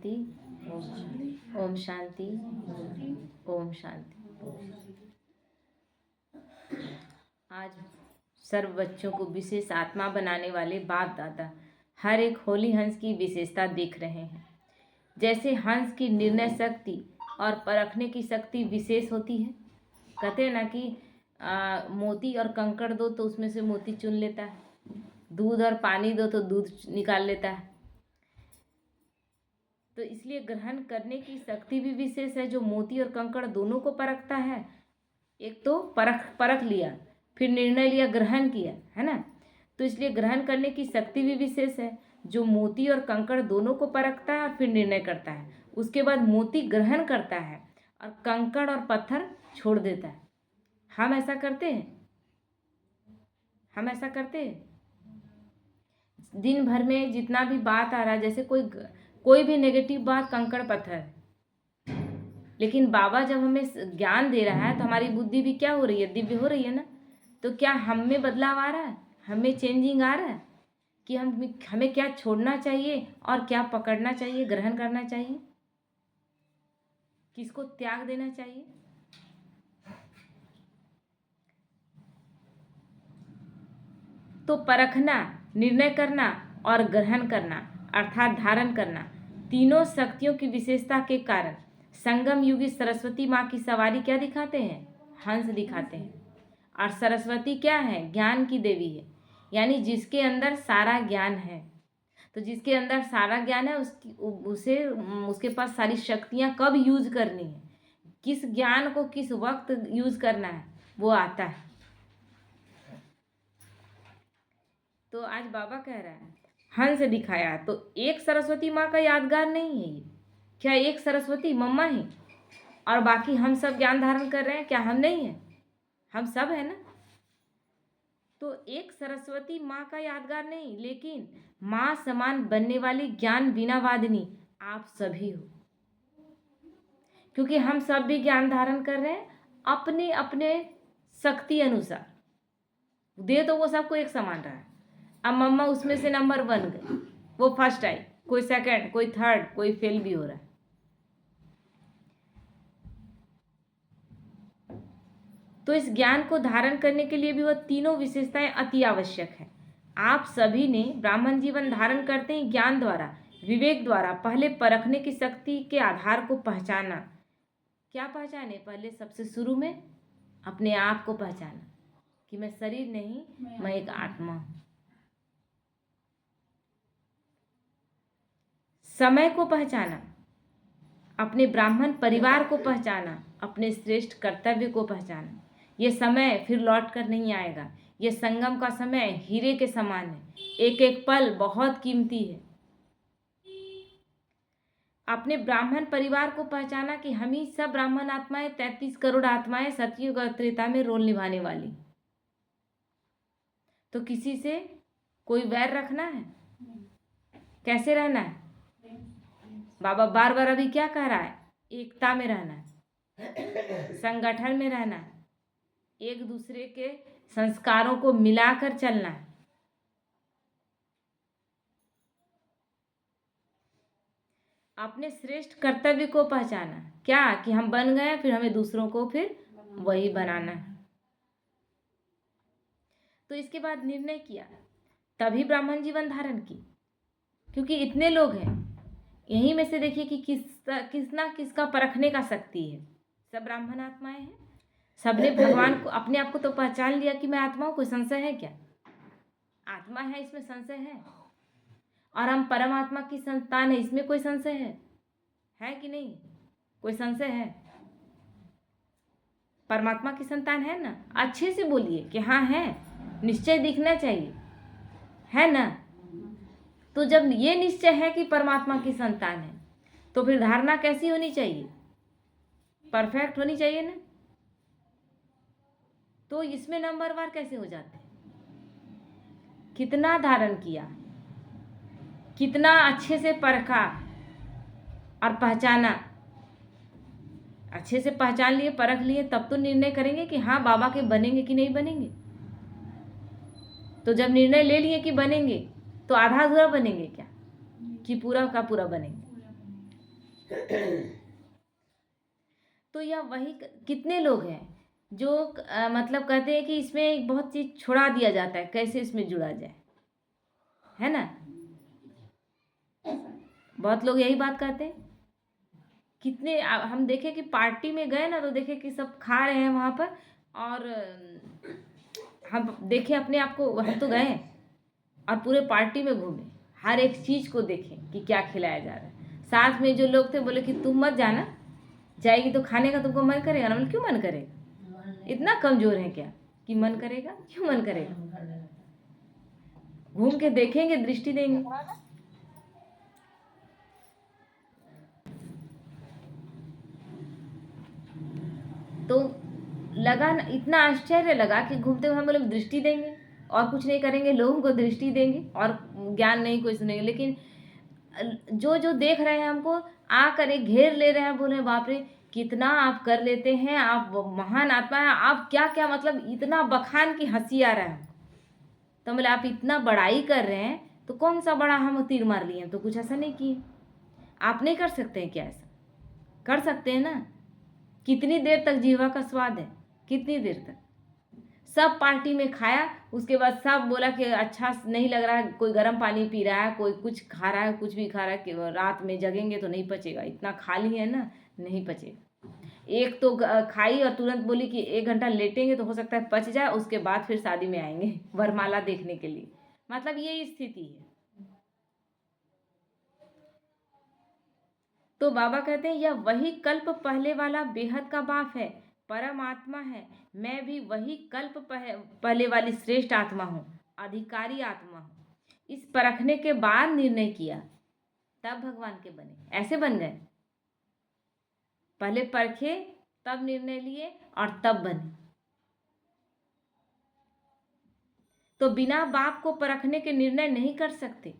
शांति। ओम शांति। ओम शांति। आज सर्व बच्चों को विशेष आत्मा बनाने वाले बाप दादा हर एक होली हंस की विशेषता देख रहे हैं। जैसे हंस की निर्णय शक्ति और परखने की शक्ति विशेष होती है। कहते हैं ना कि मोती और कंकड़ दो तो उसमें से मोती चुन लेता है, दूध और पानी दो तो दूध निकाल लेता है। तो इसलिए ग्रहण करने की शक्ति भी विशेष है, जो मोती और कंकड़ दोनों को परखता है। एक तो परख लिया, फिर निर्णय लिया, ग्रहण किया, है ना। तो इसलिए ग्रहण करने की शक्ति भी विशेष है, जो मोती और कंकड़ दोनों को परखता है और फिर निर्णय करता है। उसके बाद मोती ग्रहण करता है और कंकड़ और पत्थर छोड़ देता है। हम ऐसा करते हैं? हम ऐसा करते हैं? दिन भर में जितना भी बात आ रहा है, जैसे कोई भी नेगेटिव बात कंकड़ पत्थर, लेकिन बाबा जब हमें ज्ञान दे रहा है तो हमारी बुद्धि भी क्या हो रही है? दिव्य हो रही है ना। तो क्या हम में बदलाव आ रहा है? हमें चेंजिंग आ रहा है कि हमें क्या छोड़ना चाहिए और क्या पकड़ना चाहिए, ग्रहण करना चाहिए, किसको त्याग देना चाहिए। तो परखना, निर्णय करना और ग्रहण करना अर्थात धारण करना, तीनों शक्तियों की विशेषता के कारण संगम युगी सरस्वती माँ की सवारी क्या दिखाते हैं? हंस दिखाते हैं। और सरस्वती क्या है? ज्ञान की देवी है, यानी जिसके अंदर सारा ज्ञान है। तो जिसके अंदर सारा ज्ञान है उसके पास सारी शक्तियाँ कब यूज करनी है, किस ज्ञान को किस वक्त यूज करना है, वो आता है। तो आज बाबा कह रहा है हंस दिखाया, तो एक सरस्वती माँ का यादगार नहीं है ये? क्या एक सरस्वती मम्मा है और बाकी हम सब ज्ञान धारण कर रहे हैं? क्या हम नहीं हैं? हम सब है ना। तो एक सरस्वती माँ का यादगार नहीं, लेकिन माँ समान बनने वाली ज्ञान बिना वादिनी आप सभी हो। क्योंकि हम सब भी ज्ञान धारण कर रहे हैं अपने अपने शक्ति अनुसार। दे तो वो सबको एक समान रहा है। अब मम्मा उसमें से नंबर 1 गई, वो फर्स्ट आई, कोई सेकंड, कोई थर्ड, कोई फेल भी हो रहा है। तो इस ज्ञान को धारण करने के लिए भी वह तीनों विशेषताएं अति आवश्यक है। आप सभी ने ब्राह्मण जीवन धारण करते ही ज्ञान द्वारा, विवेक द्वारा पहले परखने की शक्ति के आधार को पहचाना। क्या पहचाने? पहले सबसे शुरू में अपने आप को पहचाना कि मैं शरीर नहीं, मैं एक आत्मा हूं। समय को पहचाना, अपने ब्राह्मण परिवार को पहचाना, अपने श्रेष्ठ कर्तव्य को पहचाना। ये समय फिर लौट कर नहीं आएगा। ये संगम का समय हीरे के समान है, एक एक पल बहुत कीमती है। अपने ब्राह्मण परिवार को पहचाना कि हम ही सब ब्राह्मण आत्माएं, 33 करोड़ आत्माएं सतयुग और त्रेता में रोल निभाने वाली। तो किसी से कोई वैर रखना है? कैसे रहना है? बाबा बार बार अभी क्या कह रहा है? एकता में रहना है, संगठन में रहना है, एक दूसरे के संस्कारों को मिलाकर चलना है। अपने श्रेष्ठ कर्तव्य को पहचाना, क्या कि हम बन गए, फिर हमें दूसरों को फिर वही बनाना है। तो इसके बाद निर्णय किया, तभी ब्राह्मण जीवन धारण की। क्योंकि इतने लोग हैं, यहीं में से देखिए कि किसका परखने का शक्ति है। सब ब्राह्मण आत्माएं हैं, सबने भगवान को, अपने आप को तो पहचान लिया कि मैं आत्मा हूं। कोई संशय है क्या? आत्मा है, इसमें संशय है? और हम परमात्मा की संतान है, इसमें कोई संशय है कि नहीं? कोई संशय है? परमात्मा की संतान है ना? अच्छे से बोलिए कि हाँ है, निश्चय दिखना चाहिए, है ना। तो जब ये निश्चय है कि परमात्मा की संतान है, तो फिर धारणा कैसी होनी चाहिए? परफेक्ट होनी चाहिए ना। तो इसमें नंबरवार कैसे हो जाते हैं? कितना धारण किया, कितना अच्छे से परखा और पहचाना। अच्छे से पहचान लिए, परख लिए, तब तो निर्णय करेंगे कि हाँ बाबा के बनेंगे कि नहीं बनेंगे। तो जब निर्णय ले लिए कि बनेंगे, तो आधा अधूरा बनेंगे क्या कि पूरा का पूरा बनेंगे? तो यह वही कितने लोग हैं जो मतलब कहते हैं कि इसमें एक बहुत चीज छुड़ा दिया जाता है, कैसे इसमें जुड़ा जाए, है ना। बहुत लोग यही बात कहते हैं। कितने हम देखे कि पार्टी में गए ना, तो देखे कि सब खा रहे हैं वहाँ पर, और हम देखे अपने आप को, हम तो गए और पूरे पार्टी में घूमे, हर एक चीज़ को देखें कि क्या खिलाया जा रहा है। साथ में जो लोग थे बोले कि तुम मत जाना, जाएगी तो खाने का तुमको मन करेगा ना। बोले क्यों मन करेगा, इतना कमज़ोर है क्या कि मन करेगा, क्यों मन करेगा, घूम के देखेंगे, दृष्टि देंगे। तो लगा ना, इतना आश्चर्य लगा कि घूमते हुए हम बोले दृष्टि देंगे और कुछ नहीं करेंगे, लोगों को दृष्टि देंगे और ज्ञान नहीं कोई सुनेंगे। लेकिन जो जो देख रहे हैं हमको आकर एक घेर ले रहे हैं, बोले बाप रे कितना आप कर लेते हैं, आप महान आत्मा है, आप क्या क्या, मतलब इतना बखान की हंसी आ रहा है। तो बोले आप इतना बड़ाई कर रहे हैं तो कौन सा बड़ा हम तीर मार लिए, तो कुछ ऐसा नहीं किए। आप नहीं कर सकते हैं क्या ऐसा, कर सकते हैं ना। कितनी देर तक जीवा का स्वाद है, कितनी देर तक। सब पार्टी में खाया, उसके बाद सब बोला कि अच्छा नहीं लग रहा है, कोई गर्म पानी पी रहा है, कोई कुछ खा रहा है, कुछ भी खा रहा है कि रात में जगेंगे तो नहीं पचेगा, इतना खा लिए है ना, नहीं पचेगा। एक तो खाई और तुरंत बोली कि 1 घंटा लेटेंगे तो हो सकता है पच जाए, उसके बाद फिर शादी में आएंगे वरमाला देखने के लिए। मतलब ये स्थिति है। तो बाबा कहते हैं यह वही कल्प पहले वाला बेहद का बाप है, परमात्मा है। मैं भी वही कल्प पहले वाली श्रेष्ठ आत्मा हूँ, अधिकारी आत्मा हूँ। इस परखने के बाद निर्णय किया, तब भगवान के बने, ऐसे बन गए। पहले परखे, तब निर्णय लिए और तब बने। तो बिना बाप को परखने के निर्णय नहीं कर सकते।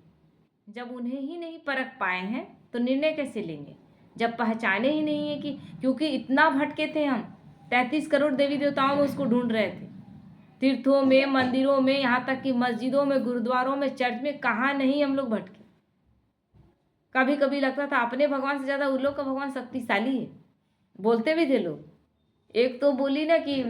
जब उन्हें ही नहीं परख पाए हैं तो निर्णय कैसे लेंगे, जब पहचाने ही नहीं है कि, क्योंकि इतना भटके थे हम, 33 करोड़ देवी देवताओं में उसको ढूंढ रहे थे, तीर्थों में, मंदिरों में, यहाँ तक कि मस्जिदों में, गुरुद्वारों में, चर्च में, कहाँ नहीं हम लोग भटके। कभी कभी लगता था अपने भगवान से ज़्यादा उन लोग का भगवान शक्तिशाली है। बोलते भी थे लोग। एक तो बोली ना कि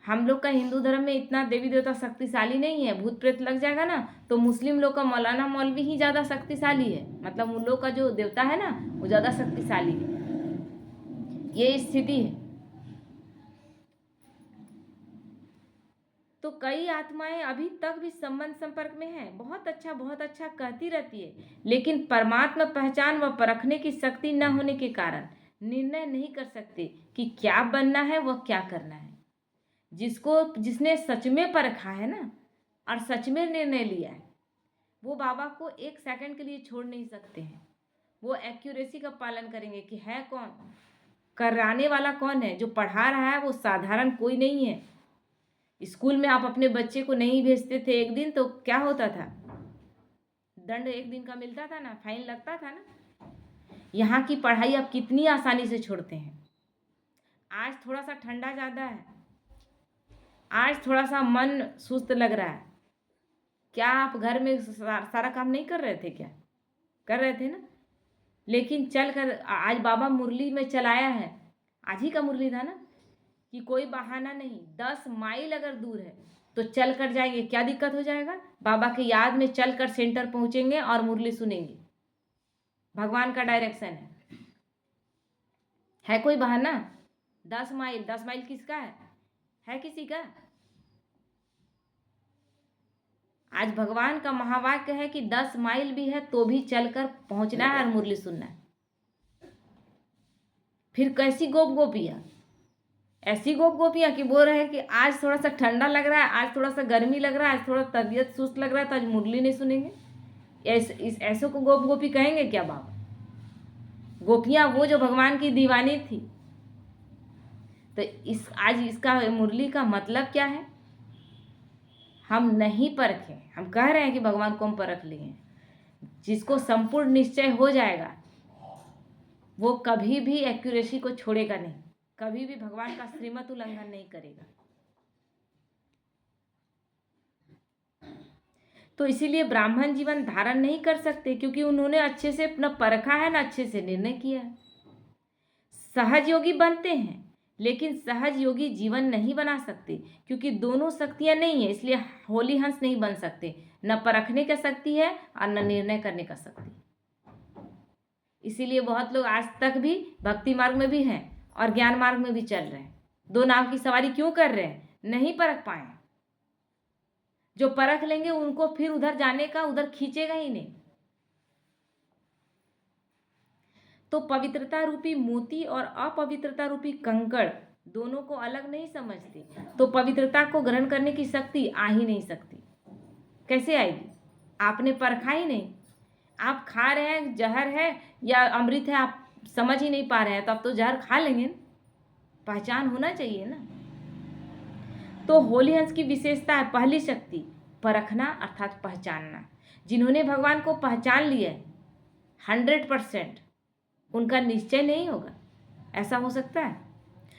हम लोग का हिंदू धर्म में इतना देवी देवता शक्तिशाली नहीं है, भूत प्रेत लग जाएगा ना, तो मुस्लिम लोग का मौलाना मौलवी ही ज़्यादा शक्तिशाली है, मतलब उन लोग का जो देवता है ना वो ज़्यादा शक्तिशाली है। ये स्थिति है। तो कई आत्माएं अभी तक भी संबंध संपर्क में हैं, बहुत अच्छा कहती रहती है, लेकिन परमात्मा पहचान व परखने की शक्ति न होने के कारण निर्णय नहीं कर सकते कि क्या बनना है व क्या करना है। जिसने सच में परखा है ना और सच में निर्णय लिया है, वो बाबा को 1 सेकंड के लिए छोड़ नहीं सकते हैं। वो एक्यूरेसी का पालन करेंगे कि है कौन, कराने वाला कौन है, जो पढ़ा रहा है वो साधारण कोई नहीं है। स्कूल में आप अपने बच्चे को नहीं भेजते थे एक दिन तो क्या होता था, दंड 1 दिन का मिलता था ना, फाइन लगता था ना। यहाँ की पढ़ाई आप कितनी आसानी से छोड़ते हैं। आज थोड़ा सा ठंडा ज़्यादा है, आज थोड़ा सा मन सुस्त लग रहा है, क्या आप घर में सारा काम नहीं कर रहे थे क्या, कर रहे थे ना। लेकिन चल कर आज बाबा मुरली में चलाया है, आज ही का मुरली था ना, कि कोई बहाना नहीं, 10 माइल अगर दूर है तो चल कर जाएंगे, क्या दिक्कत हो जाएगा। बाबा के याद में चल कर सेंटर पहुंचेंगे और मुरली सुनेंगे, भगवान का डायरेक्शन है कोई बहाना। 10 माइल, 10 माइल किसका है किसी का। आज भगवान का महावाक्य है कि 10 माइल भी है तो भी चलकर पहुंचना है और मुरली सुनना है। फिर कैसी गोप गोपियाँ, ऐसी गोप गोपियाँ कि बोल रहे हैं कि आज थोड़ा सा ठंडा लग रहा है, आज थोड़ा सा गर्मी लग रहा है, आज थोड़ा तबीयत सुस्त लग रहा है तो आज मुरली नहीं सुनेंगे। ऐसों को गोप गोपी कहेंगे क्या बाबा। गोपियाँ वो जो भगवान की दीवानी थी। तो आज इसका मुरली का मतलब क्या है, हम नहीं परखे, हम कह रहे हैं कि भगवान को हम परख लिए हैं। जिसको संपूर्ण निश्चय हो जाएगा वो कभी भी एक्यूरेसी को छोड़ेगा नहीं, कभी भी भगवान का श्रीमत उल्लंघन नहीं करेगा। तो इसीलिए ब्राह्मण जीवन धारण नहीं कर सकते, क्योंकि उन्होंने अच्छे से अपना परखा है ना, अच्छे से निर्णय किया है। सहज योगी बनते हैं, लेकिन सहज योगी जीवन नहीं बना सकते, क्योंकि दोनों शक्तियां नहीं है। इसलिए होली हंस नहीं बन सकते। न परखने का शक्ति है और न निर्णय करने का शक्ति। इसीलिए बहुत लोग आज तक भी भक्ति मार्ग में भी हैं और ज्ञान मार्ग में भी चल रहे हैं। दो नाव की सवारी क्यों कर रहे हैं? नहीं परख पाए। जो परख लेंगे उनको फिर उधर जाने का उधर खींचेगा ही नहीं। तो पवित्रता रूपी मोती और अपवित्रता रूपी कंकड़ दोनों को अलग नहीं समझते, तो पवित्रता को ग्रहण करने की शक्ति आ ही नहीं सकती। कैसे आएगी? आपने परखा ही नहीं। आप खा रहे हैं जहर है या अमृत है, आप समझ ही नहीं पा रहे हैं, तो आप तो जहर खा लेंगे ना। पहचान होना चाहिए ना। तो होली हंस की विशेषता है पहली शक्ति परखना अर्थात पहचानना। जिन्होंने भगवान को पहचान लिया है 100%, उनका निश्चय नहीं होगा। ऐसा हो सकता है?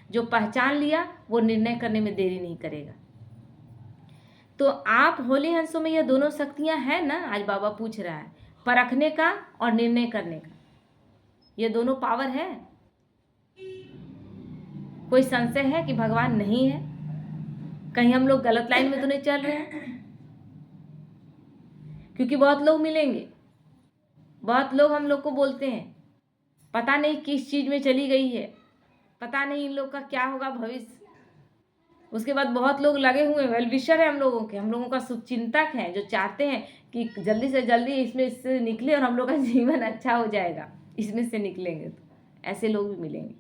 जो पहचान लिया वो निर्णय करने में देरी नहीं करेगा। तो आप होली हंसों में ये दोनों शक्तियां हैं ना। आज बाबा पूछ रहा है, परखने का और निर्णय करने का, ये दोनों पावर है। कोई संशय है कि भगवान नहीं है? कहीं हम लोग गलत लाइन में तो नहीं चल रहे हैं? क्योंकि बहुत लोग मिलेंगे, बहुत लोग हम लोग को बोलते हैं पता नहीं किस चीज़ में चली गई है, पता नहीं इन लोग का क्या होगा भविष्य। उसके बाद बहुत लोग लगे हुए वेल विशर है हम लोगों के, हम लोगों का शुभचिंतक है, जो चाहते हैं कि जल्दी से जल्दी इससे निकले और हम लोग का जीवन अच्छा हो जाएगा इसमें से निकलेंगे। तो ऐसे लोग भी मिलेंगे।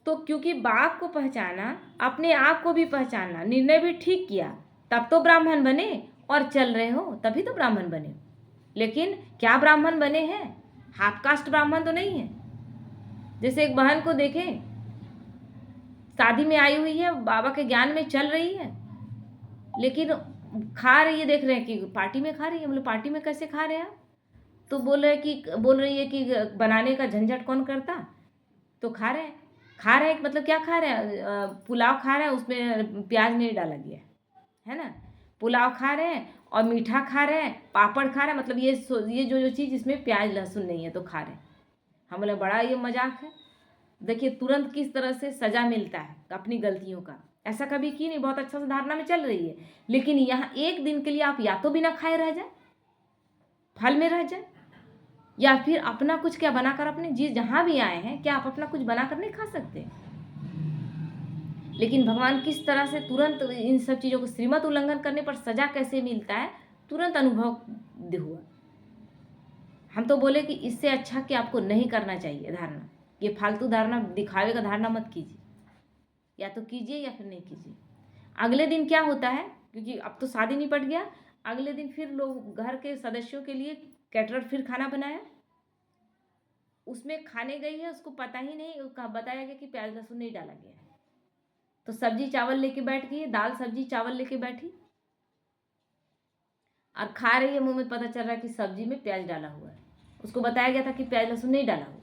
तो क्योंकि बाप को पहचाना, अपने आप को भी पहचाना, निर्णय भी ठीक किया, तब तो ब्राह्मण बने। और चल रहे हो तभी तो ब्राह्मण बने। लेकिन क्या ब्राह्मण बने हैं? हाफ कास्ट ब्राह्मण तो नहीं है। जैसे एक बहन को देखें, शादी में आई हुई है, बाबा के ज्ञान में चल रही है, लेकिन खा रही है, देख रहे हैं कि पार्टी में खा रही है। हम लोग पार्टी में कैसे खा रहे हैं? तो बोल रही है कि बनाने का झंझट कौन करता, तो खा रहे हैं मतलब क्या खा रहे हैं? पुलाव खा रहे हैं, उसमें प्याज नहीं डाला गया है ना। पुलाव खा रहे हैं और मीठा खा रहे हैं, पापड़ खा रहे हैं, मतलब ये जो चीज़ इसमें प्याज लहसुन नहीं है तो खा रहे हैं। हम बोले बड़ा ये मजाक है। देखिए तुरंत किस तरह से सजा मिलता है अपनी गलतियों का। ऐसा कभी की नहीं, बहुत अच्छा से धारणा में चल रही है, लेकिन यहाँ एक दिन के लिए आप या तो बिना खाए रह जाए, फल में रह जाए, या फिर अपना कुछ क्या बनाकर, अपने जी जहाँ भी आए हैं क्या आप अपना कुछ बनाकर नहीं खा सकते? लेकिन भगवान किस तरह से तुरंत इन सब चीज़ों को, श्रीमत उल्लंघन करने पर सजा कैसे मिलता है, तुरंत अनुभव हुआ। हम तो बोले कि इससे अच्छा कि आपको नहीं करना चाहिए धारणा। ये फालतू धारणा, दिखावे का धारणा मत कीजिए, या तो कीजिए या फिर नहीं कीजिए। अगले दिन क्या होता है, क्योंकि अब तो शादी निपट गया, अगले दिन फिर लोग घर के सदस्यों के लिए कैटरर फिर खाना बनाया। उसमें खाने गई है, उसको पता ही नहीं, उसका बताया गया कि प्याज लहसुन नहीं डाला गया है। तो सब्जी चावल लेके बैठ गई, दाल सब्जी चावल लेके बैठी और खा रही है। मुंह में पता चल रहा है कि सब्जी में प्याज डाला हुआ है। उसको बताया गया था कि प्याज लहसुन नहीं डाला हुआ।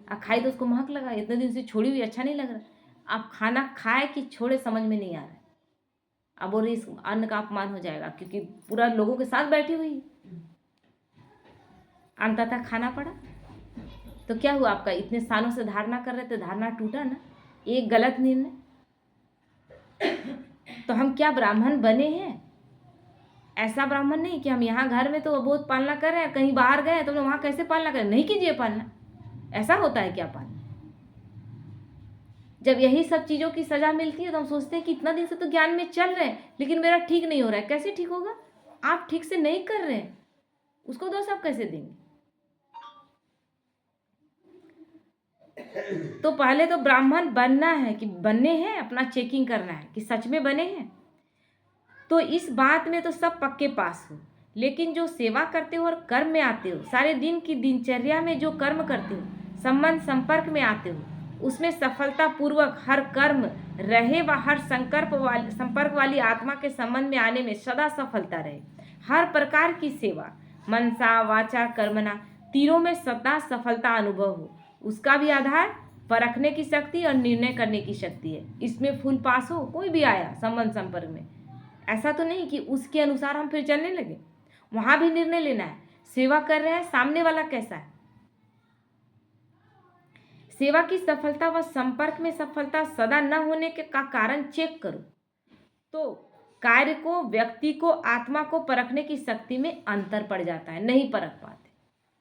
अब खाई तो उसको महक लगा, इतने दिन से छोड़ी हुई अच्छा नहीं लग रहा। अब खाना खाए कि छोड़े समझ में नहीं आ रहा है। अब बोल रही इस अन्न का अपमान हो जाएगा, क्योंकि पूरा लोगों के साथ बैठी हुई, अंततः खाना पड़ा। तो क्या हुआ आपका? इतने सालों से धारणा कर रहे थे, धारणा टूटा ना, एक गलत निर्णय। तो हम क्या ब्राह्मण बने हैं? ऐसा ब्राह्मण नहीं कि हम यहाँ घर में तो बहुत पालना कर रहे हैं, कहीं बाहर गए तो वहाँ कैसे पालना करें? नहीं कीजिए पालना। ऐसा होता है क्या पालना? जब यही सब चीज़ों की सजा मिलती है तो हम सोचते हैं कि इतना दिन से तो ज्ञान में चल रहे हैं, लेकिन मेरा ठीक नहीं हो रहा है। कैसे ठीक होगा? आप ठीक से नहीं कर रहे हैं, उसको दोष आप कैसे देंगे? तो पहले तो ब्राह्मण बनना है कि बने हैं, अपना चेकिंग करना है कि सच में बने हैं। तो इस बात में तो सब पक्के पास हो, लेकिन जो सेवा करते हो और कर्म में आते हो, सारे दिन की दिनचर्या में जो कर्म करते हो, संबंध संपर्क में आते हो, उसमें सफलतापूर्वक हर कर्म रहे व हर संपर्क वाली आत्मा के संबंध में आने में सदा सफलता रहे। हर प्रकार की सेवा, मनसा वाचा कर्मणा, तीनों में सदा सफलता अनुभव हो, उसका भी आधार परखने की शक्ति और निर्णय करने की शक्ति है। इसमें फुल पास हो, कोई भी आया संबंध संपर्क में, ऐसा तो नहीं कि उसके अनुसार हम फिर चलने लगे। वहाँ भी निर्णय लेना है। सेवा कर रहे हैं, सामने वाला कैसा है, सेवा की सफलता व संपर्क में सफलता सदा न होने के का कारण चेक करो तो कार्य को, व्यक्ति को, आत्मा को परखने की शक्ति में अंतर पड़ जाता है, नहीं परख पाते।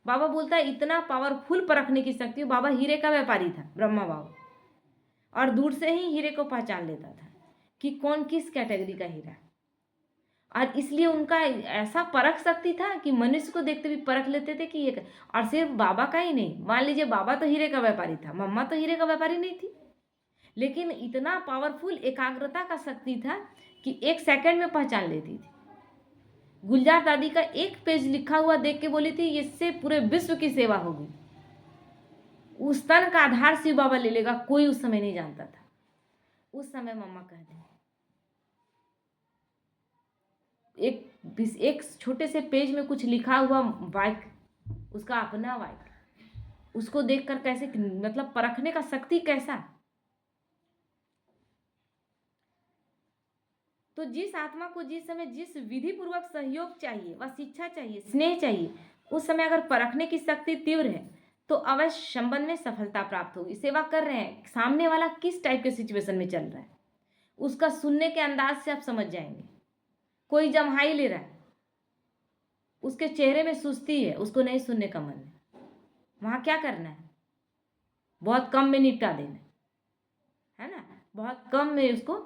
बाबा बोलता है इतना पावरफुल परखने की शक्ति। बाबा हीरे का व्यापारी था, ब्रह्मा बाबा, और दूर से ही हीरे को पहचान लेता था कि कौन किस कैटेगरी का हीरा है। और इसलिए उनका ऐसा परख शक्ति था कि मनुष्य को देखते भी परख लेते थे कि ये। और सिर्फ बाबा का ही नहीं, मान लीजिए बाबा तो हीरे का व्यापारी था, मम्मा तो हीरे का व्यापारी नहीं थी, लेकिन इतना पावरफुल एकाग्रता का शक्ति था कि 1 सेकंड में पहचान लेती थी। गुलजार दादी का एक पेज लिखा हुआ देख के बोली थी इससे पूरे विश्व की सेवा होगी। उस तन का आधार शिव बाबा ले लेगा, कोई उस समय नहीं जानता था। उस समय मम्मा कहते एक छोटे से पेज में कुछ लिखा हुआ वाक्य, उसका अपना वाक्य, उसको देखकर कैसे, मतलब परखने का शक्ति कैसा। तो जिस आत्मा को जिस समय जिस विधि पूर्वक सहयोग चाहिए व शिक्षा चाहिए, स्नेह चाहिए, उस समय अगर परखने की शक्ति तीव्र है तो अवश्य संबंध में सफलता प्राप्त होगी। सेवा कर रहे हैं, सामने वाला किस टाइप के सिचुएशन में चल रहा है, उसका सुनने के अंदाज से आप समझ जाएंगे। कोई जम्हाई ले रहा है, उसके चेहरे में सुस्ती है, उसको नहीं सुनने का मन है, वहाँ क्या करना है, बहुत कम में निपटा देना है ना, बहुत कम में उसको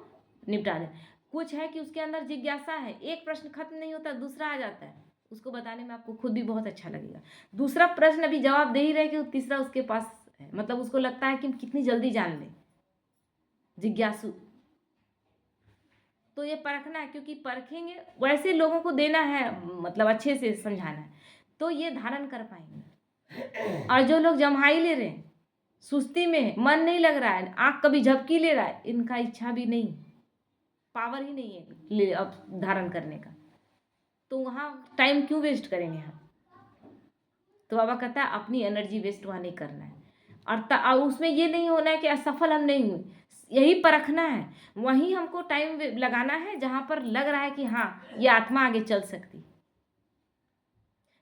निपटा देना। कुछ है कि उसके अंदर जिज्ञासा है, एक प्रश्न खत्म नहीं होता, दूसरा आ जाता है, उसको बताने में आपको खुद भी बहुत अच्छा लगेगा। दूसरा प्रश्न अभी जवाब दे ही रहे कि तीसरा उसके पास है, मतलब उसको लगता है कि हम कितनी जल्दी जान लें, जिज्ञासु। तो ये परखना है, क्योंकि परखेंगे वैसे लोगों को देना है, मतलब अच्छे से समझाना है, तो ये धारण कर पाएंगे। और जो लोग जम्हाई ले रहे हैं, सुस्ती में मन नहीं लग रहा है, आँख कभी झपकी ले रहा है, इनका इच्छा भी नहीं, पावर ही नहीं है ले अब धारण करने का, तो वहाँ टाइम क्यों वेस्ट करेंगे हम। तो बाबा कहता है अपनी एनर्जी वेस्ट वहाँ नहीं करना है, और उसमें ये नहीं होना है कि असफल हम नहीं हुए, यही परखना है। वहीं हमको टाइम लगाना है जहाँ पर लग रहा है कि हाँ ये आत्मा आगे चल सकती,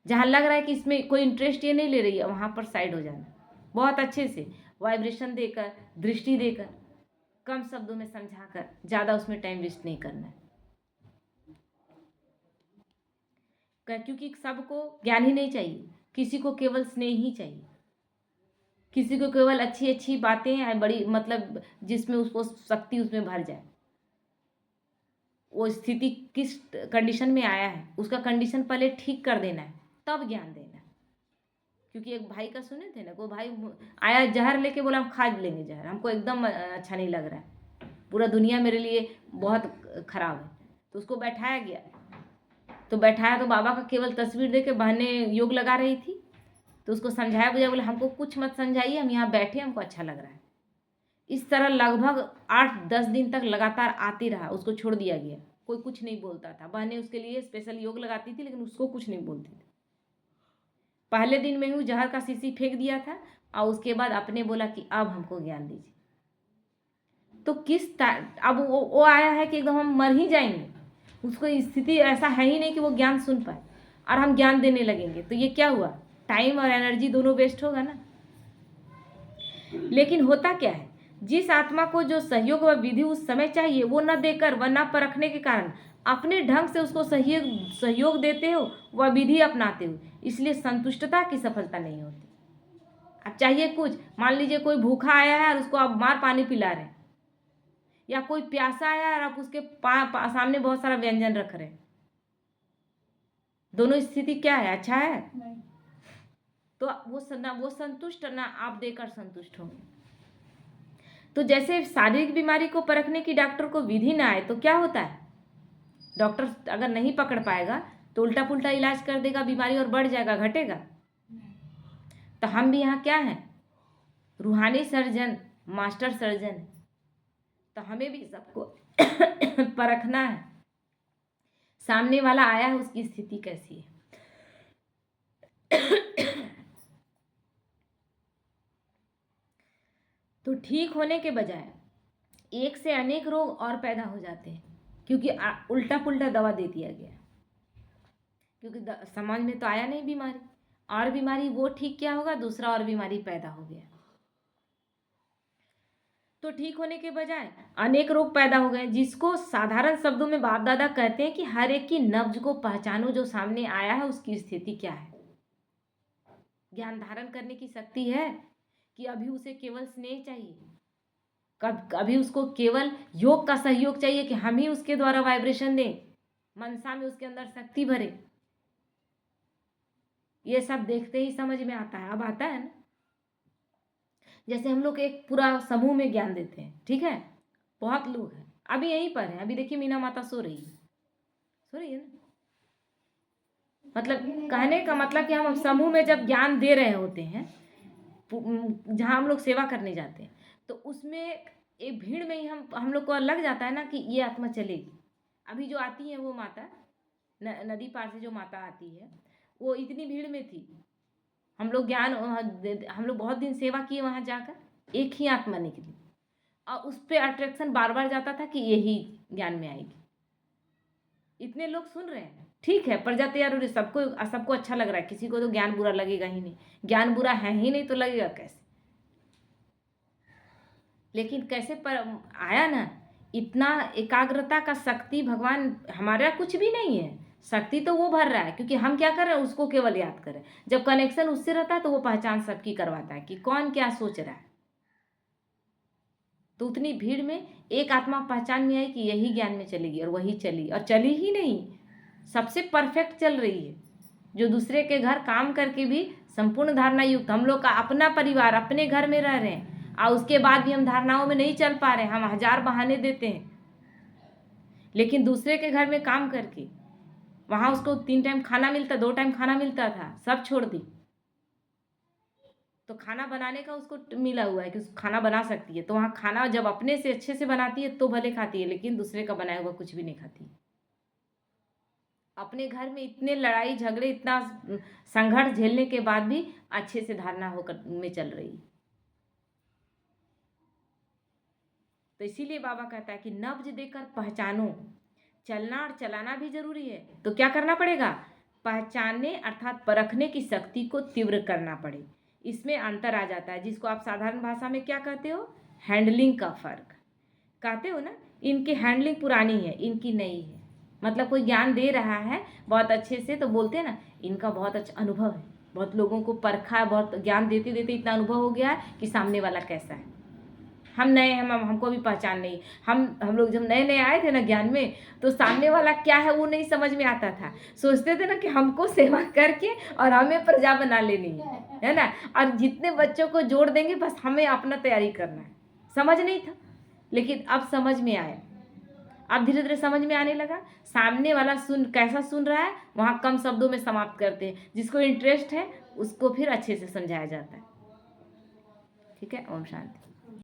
जहाँ लग रहा है कि इसमें कोई इंटरेस्ट ये नहीं ले रही है, वहाँ पर साइड हो जाना, बहुत अच्छे से वाइब्रेशन देकर, दृष्टि देकर, कम शब्दों में समझाकर, ज़्यादा उसमें टाइम वेस्ट नहीं करना है। क्योंकि सबको ज्ञान ही नहीं चाहिए, किसी को केवल स्नेह ही चाहिए, किसी को केवल अच्छी अच्छी बातें हैं बड़ी, मतलब जिसमें उसको शक्ति उसमें भर जाए। वो स्थिति किस कंडीशन में आया है, उसका कंडीशन पहले ठीक कर देना है, तब ज्ञान देना है। क्योंकि एक भाई का सुने थे ना, वो भाई आया जहर लेके, बोला हम खा लेंगे जहर, हमको एकदम अच्छा नहीं लग रहा है, पूरा दुनिया मेरे लिए बहुत खराब है। तो उसको बैठाया गया, तो बैठाया तो बाबा का केवल तस्वीर दे के बहनें योग लगा रही थी, तो उसको समझाया बुझाया, बोले हमको कुछ मत समझाइए, हम यहाँ बैठे, हमको अच्छा लग रहा है। इस तरह लगभग 8-10 दिन तक लगातार आती रहा, उसको छोड़ दिया गया, कोई कुछ नहीं बोलता था। बहनें उसके लिए स्पेशल योग लगाती थी, लेकिन उसको कुछ नहीं बोलती थी। पहले दिन में ही जहर का शीशी फेंक दिया था, और उसके बाद अपने बोला कि अब हमको ज्ञान दीजिए। तो अब वो आया है कि एकदम हम मर ही जाएंगे, उसको स्थिति ऐसा है ही नहीं कि वो ज्ञान सुन पाए, और हम ज्ञान देने लगेंगे, तो ये क्या हुआ, टाइम और एनर्जी दोनों वेस्ट होगा ना। लेकिन होता क्या है, जिस आत्मा को जो सहयोग व विधि उस समय चाहिए वो न देकर व न परखने के कारण अपने ढंग से उसको सहयोग देते हो व विधि अपनाते हो, इसलिए संतुष्टता की सफलता नहीं होती। अब चाहिए कुछ, मान लीजिए कोई भूखा आया है और उसको आप मार पानी पिला रहे हैं, या कोई प्यासा आया है और आप उसके सामने बहुत सारा व्यंजन रख रहे हैं, दोनों स्थिति क्या है, अच्छा है नहीं। तो वो संतुष्ट ना आप देकर संतुष्ट होंगे। तो जैसे शारीरिक बीमारी को परखने की डॉक्टर को विधि ना आए तो क्या होता है, डॉक्टर अगर नहीं पकड़ पाएगा तो उल्टा पुल्टा इलाज कर देगा, बीमारी और बढ़ जाएगा, घटेगा। तो हम भी यहाँ क्या हैं, रूहानी सर्जन, मास्टर सर्जन, तो हमें भी सबको परखना है, सामने वाला आया है उसकी स्थिति कैसी है। तो ठीक होने के बजाय एक से अनेक रोग और पैदा हो जाते हैं, क्योंकि उल्टा पुल्टा दवा दे दिया गया, क्योंकि समझ में तो आया नहीं बीमारी, और बीमारी वो ठीक क्या होगा, दूसरा और बीमारी पैदा हो गया। तो ठीक होने के बजाय अनेक रोग पैदा हो गए, जिसको साधारण शब्दों में बाप दादा कहते हैं कि हर एक की नब्ज को पहचानो, जो सामने आया है उसकी स्थिति क्या है। ज्ञान धारण करने की शक्ति है कि अभी उसे केवल स्नेह चाहिए, अभी उसको केवल योग का सहयोग चाहिए कि हम ही उसके द्वारा वाइब्रेशन दें, मनसा में उसके अंदर शक्ति भरे। ये सब देखते ही समझ में आता है। अब आता है ना, जैसे हम लोग एक पूरा समूह में ज्ञान देते हैं, ठीक है, बहुत लोग हैं, अभी यहीं पर हैं, अभी देखिए मीना माता सो रही है ना। मतलब कहने का मतलब कि हम समूह में जब ज्ञान दे रहे होते हैं, जहाँ हम लोग सेवा करने जाते हैं, तो उसमें एक भीड़ में ही हम लोग को लग जाता है ना कि ये आत्मा चलेगी। अभी जो आती है वो माता नदी पार से जो माता आती है, वो इतनी भीड़ में थी, हम लोग हम लोग बहुत दिन सेवा किए वहाँ जाकर, एक ही आत्मा निकली और उस पर अट्रैक्शन बार बार जाता था कि यही ज्ञान में आएगी। इतने लोग सुन रहे हैं, ठीक है, प्रजाति यार सबको अच्छा लग रहा है, किसी को तो ज्ञान बुरा लगेगा ही नहीं, ज्ञान बुरा है ही नहीं तो लगेगा कैसे। लेकिन कैसे पर आया ना, इतना एकाग्रता का शक्ति भगवान, हमारा कुछ भी नहीं है, शक्ति तो वो भर रहा है, क्योंकि हम क्या कर रहे हैं उसको केवल याद करें। जब कनेक्शन उससे रहता है तो वो पहचान सबकी करवाता है कि कौन क्या सोच रहा है। तो उतनी भीड़ में एक आत्मा पहचान में आई कि यही ज्ञान में चलेगी, और वही चली, और चली ही नहीं, सबसे परफेक्ट चल रही है, जो दूसरे के घर काम करके भी संपूर्ण धारणा युक्त। हम लोग का अपना परिवार अपने घर में रह रहे हैं और उसके बाद भी हम धारणाओं में नहीं चल पा रहे हैं, हम हजार बहाने देते हैं। लेकिन दूसरे के घर में काम करके वहाँ उसको 3 टाइम खाना मिलता, 2 टाइम खाना मिलता था, सब छोड़ दी। तो खाना बनाने का उसको मिला हुआ है कि खाना बना सकती है, तो वहाँ खाना जब अपने से अच्छे से बनाती है तो भले खाती है, लेकिन दूसरे का बनाया हुआ कुछ भी नहीं खाती। अपने घर में इतने लड़ाई झगड़े, इतना संघर्ष झेलने के बाद भी अच्छे से धारणा होकर में चल रही। तो इसीलिए बाबा कहता है कि नब्ज देकर पहचानो, चलना और चलाना भी जरूरी है। तो क्या करना पड़ेगा, पहचानने अर्थात परखने की शक्ति को तीव्र करना पड़े। इसमें अंतर आ जाता है, जिसको आप साधारण भाषा में क्या कहते हो, हैंडलिंग का फर्क कहते हो ना। इनकी हैंडलिंग पुरानी है, इनकी नई है। मतलब कोई ज्ञान दे रहा है बहुत अच्छे से, तो बोलते हैं ना इनका बहुत अच्छा अनुभव है, बहुत लोगों को परखा है, बहुत ज्ञान देते देते इतना अनुभव हो गया है कि सामने वाला कैसा है। हम नए हैं, हमको भी पहचान नहीं। हम लोग जब नए नए आए थे ना ज्ञान में, तो सामने वाला क्या है वो नहीं समझ में आता था। सोचते थे ना कि हमको सेवा करके और हमें प्रजा बना लेनी है ना, और जितने बच्चों को जोड़ देंगे बस हमें अपना तैयारी करना है। समझ नहीं था, लेकिन अब समझ में आया, अब धीरे धीरे समझ में आने लगा। सामने वाला कैसा सुन रहा है वहाँ कम शब्दों में समाप्त करते हैं, जिसको इंटरेस्ट है उसको फिर अच्छे से समझाया जाता है। ठीक है, ओम शांति।